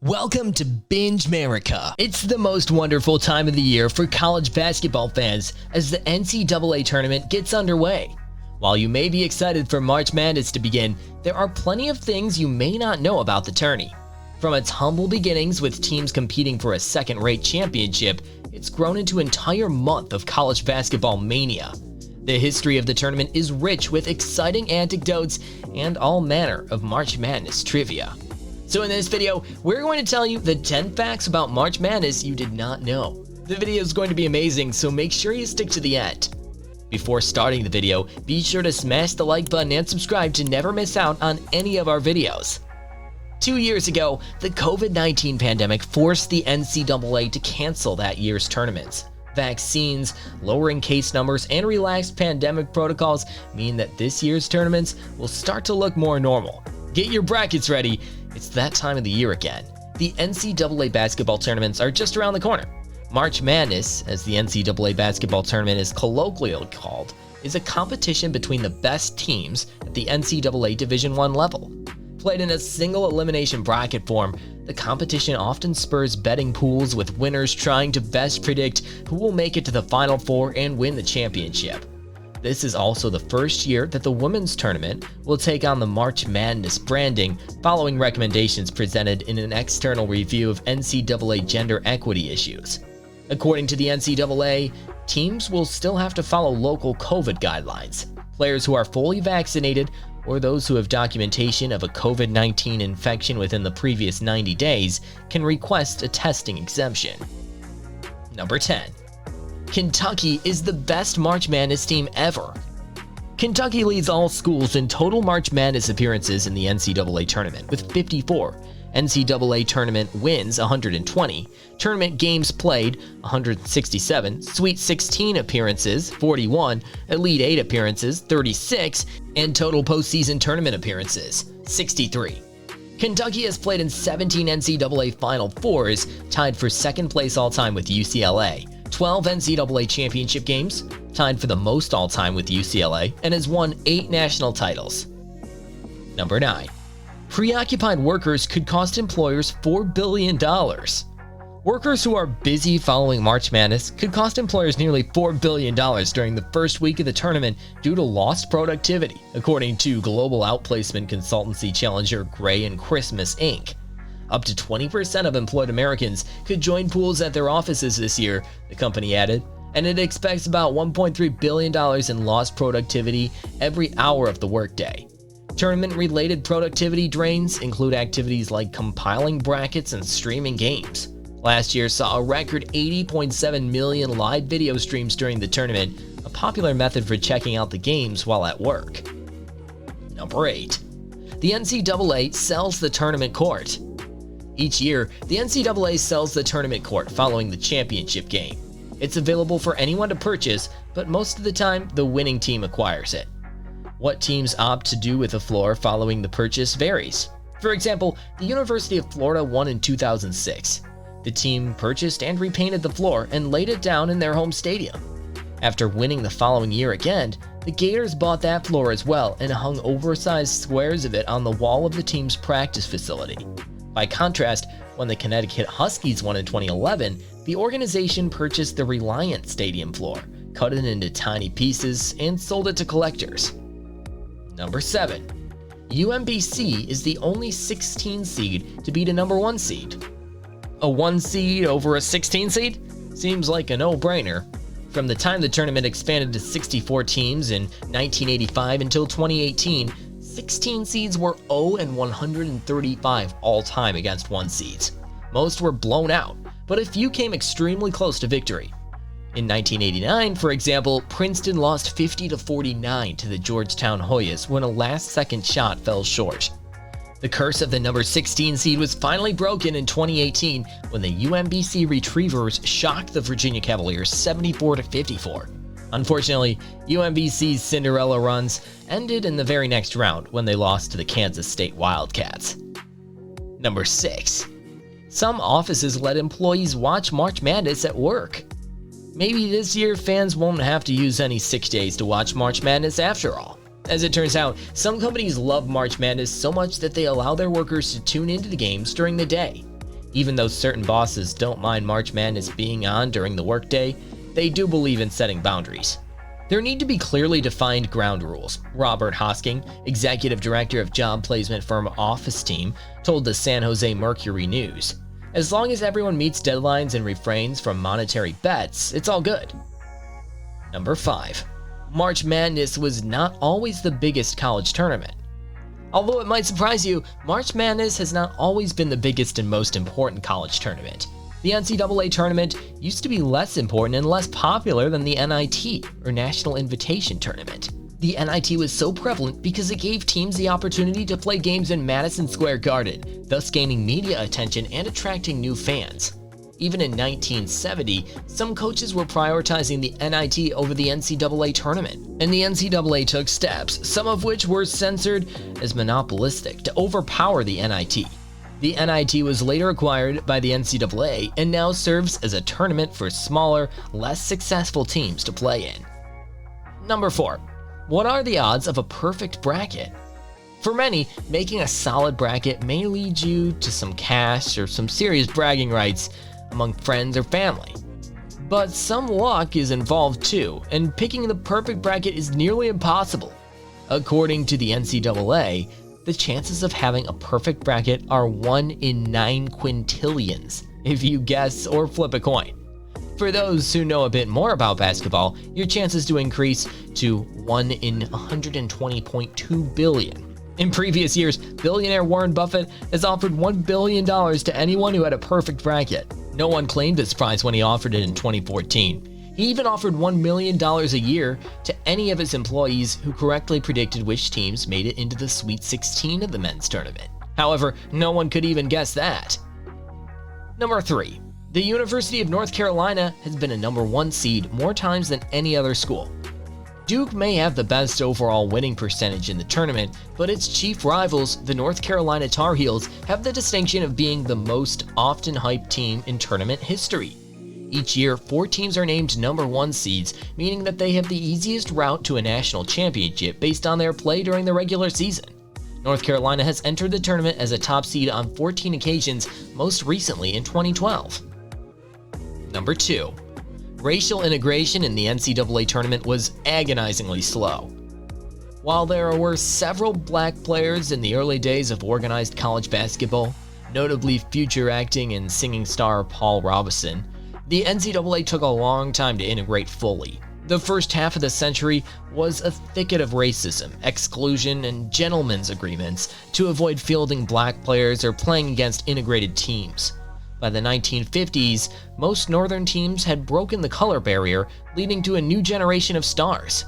Welcome to Binge America. It's the most wonderful time of the year for college basketball fans as the NCAA tournament gets underway. While you may be excited for March Madness to begin, there are plenty of things you may not know about the tourney. From its humble beginnings with teams competing for a second-rate championship, it's grown into an entire month of college basketball mania. The history of the tournament is rich with exciting anecdotes and all manner of March Madness trivia. So in this video, we're going to tell you the 10 facts about March Madness you did not know. The video is going to be amazing, so make sure you stick to the end. Before starting the video, be sure to smash the like button and subscribe to never miss out on any of our videos. 2 years ago, the COVID-19 pandemic forced the NCAA to cancel that year's tournaments. Vaccines, lowering case numbers, and relaxed pandemic protocols mean that this year's tournaments will start to look more normal. Get your brackets ready. It's that time of the year again. The NCAA basketball tournaments are just around the corner. March Madness, as the NCAA basketball tournament is colloquially called, is a competition between the best teams at the NCAA Division I level. Played in a single elimination bracket form, the competition often spurs betting pools with winners trying to best predict who will make it to the Final Four and win the championship. This is also the first year that the women's tournament will take on the March Madness branding following recommendations presented in an external review of NCAA gender equity issues. According to the NCAA, teams will still have to follow local COVID guidelines. Players who are fully vaccinated or those who have documentation of a COVID-19 infection within the previous 90 days can request a testing exemption. Number 10. Kentucky is the best March Madness team ever. Kentucky leads all schools in total March Madness appearances in the NCAA tournament with 54, NCAA tournament wins 120, tournament games played 167, Sweet 16 appearances 41, Elite 8 appearances 36, and total postseason tournament appearances 63. Kentucky has played in 17 NCAA Final Fours, tied for second place all-time with UCLA, 12 NCAA championship games, tied for the most all-time with UCLA, and has won 8 national titles. Number 9. Preoccupied workers could cost employers $4 billion. Workers who are busy following March Madness could cost employers nearly $4 billion during the first week of the tournament due to lost productivity, according to global outplacement consultancy challenger Gray & Christmas, Inc. Up to 20% of employed Americans could join pools at their offices this year, the company added, and it expects about $1.3 billion in lost productivity every hour of the workday. Tournament-related productivity drains include activities like compiling brackets and streaming games. Last year saw a record 80.7 million live video streams during the tournament, a popular method for checking out the games while at work. Number 8. The NCAA sells the tournament court. Each year, the NCAA sells the tournament court following the championship game. It's available for anyone to purchase, but most of the time, the winning team acquires it. What teams opt to do with the floor following the purchase varies. For example, the University of Florida won in 2006. The team purchased and repainted the floor and laid it down in their home stadium. After winning the following year again, the Gators bought that floor as well and hung oversized squares of it on the wall of the team's practice facility. By contrast, when the Connecticut Huskies won in 2011, the organization purchased the Reliant Stadium floor, cut it into tiny pieces, and sold it to collectors. Number 7. UMBC is the only 16 seed to beat a number 1 seed. A 1 seed over a 16 seed? Seems like a no-brainer. From the time the tournament expanded to 64 teams in 1985 until 2018, 16 seeds were 0-135 all-time against 1 seeds. Most were blown out, but a few came extremely close to victory. In 1989, for example, Princeton lost 50-49 to the Georgetown Hoyas when a last-second shot fell short. The curse of the number 16 seed was finally broken in 2018 when the UMBC Retrievers shocked the Virginia Cavaliers 74-54. Unfortunately, UMBC's Cinderella runs ended in the very next round when they lost to the Kansas State Wildcats. Number 6. Some offices let employees watch March Madness at work. Maybe this year fans won't have to use any sick days to watch March Madness after all. As it turns out, some companies love March Madness so much that they allow their workers to tune into the games during the day. Even though certain bosses don't mind March Madness being on during the workday, they do believe in setting boundaries. There need to be clearly defined ground rules. Robert Hosking, executive director of job placement firm Office Team, told the San Jose Mercury News, "As long as everyone meets deadlines and refrains from monetary bets, it's all good." Number 5. March Madness was not always the biggest college tournament. Although it might surprise you, March Madness has not always been the biggest and most important college tournament. The NCAA tournament used to be less important and less popular than the NIT, or National Invitation Tournament. The NIT was so prevalent because it gave teams the opportunity to play games in Madison Square Garden, thus gaining media attention and attracting new fans. Even in 1970, some coaches were prioritizing the NIT over the NCAA tournament, and the NCAA took steps, some of which were censored as monopolistic, to overpower the NIT. The NIT was later acquired by the NCAA and now serves as a tournament for smaller, less successful teams to play in. Number 4. What are the odds of a perfect bracket? For many, making a solid bracket may lead you to some cash or some serious bragging rights among friends or family. But some luck is involved too, and picking the perfect bracket is nearly impossible. According to the NCAA, the chances of having a perfect bracket are 1 in 9 quintillions if you guess or flip a coin. For those who know a bit more about basketball, your chances do increase to 1 in 120.2 billion. In previous years, billionaire Warren Buffett has offered $1 billion to anyone who had a perfect bracket. No one claimed this prize when he offered it in 2014. He even offered $1 million a year to any of his employees who correctly predicted which teams made it into the Sweet 16 of the men's tournament. However, no one could even guess that. Number 3. The University of North Carolina has been a number 1 seed more times than any other school. Duke may have the best overall winning percentage in the tournament, but its chief rivals, the North Carolina Tar Heels, have the distinction of being the most often hyped team in tournament history. Each year, 4 teams are named number 1 seeds, meaning that they have the easiest route to a national championship based on their play during the regular season. North Carolina has entered the tournament as a top seed on 14 occasions, most recently in 2012. Number 2. Racial integration in the NCAA tournament was agonizingly slow. While there were several black players in the early days of organized college basketball, notably future acting and singing star Paul Robeson, the NCAA took a long time to integrate fully. The first half of the century was a thicket of racism, exclusion, and gentlemen's agreements to avoid fielding black players or playing against integrated teams. By the 1950s, most northern teams had broken the color barrier, leading to a new generation of stars.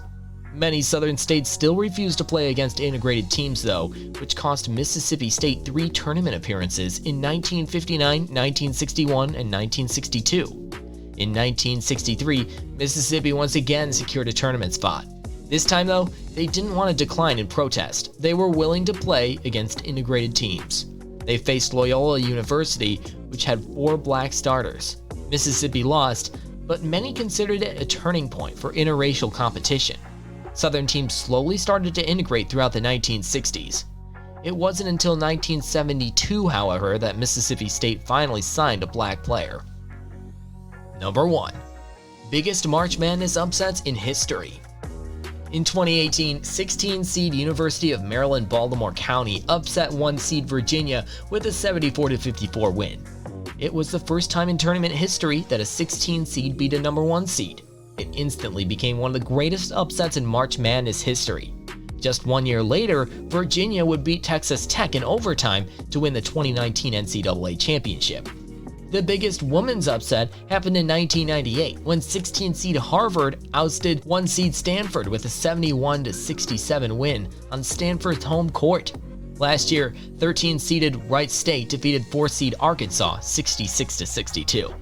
Many southern states still refuse to play against integrated teams though, which cost Mississippi State 3 tournament appearances in 1959, 1961, and 1962. In 1963, Mississippi once again secured a tournament spot. This time though, they didn't want to decline in protest. They were willing to play against integrated teams. They faced Loyola University, which had 4 black starters. Mississippi lost, but many considered it a turning point for interracial competition. Southern teams slowly started to integrate throughout the 1960s. It wasn't until 1972, however, that Mississippi State finally signed a black player. Number 1. Biggest March Madness upsets in history. In 2018, 16-seed University of Maryland Baltimore County upset 1-seed Virginia with a 74-54 win. It was the first time in tournament history that a 16-seed beat a number 1 seed. It instantly became one of the greatest upsets in March Madness history. Just 1 year later, Virginia would beat Texas Tech in overtime to win the 2019 NCAA championship. The biggest women's upset happened in 1998 when 16-seed Harvard ousted 1-seed Stanford with a 71-67 win on Stanford's home court. Last year, 13-seeded Wright State defeated 4-seed Arkansas 66-62.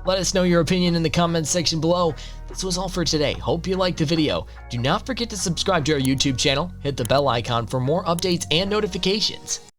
Let us know your opinion in the comments section below. This was all for today. Hope you liked the video. Do not forget to subscribe to our YouTube channel, hit the bell icon for more updates and notifications.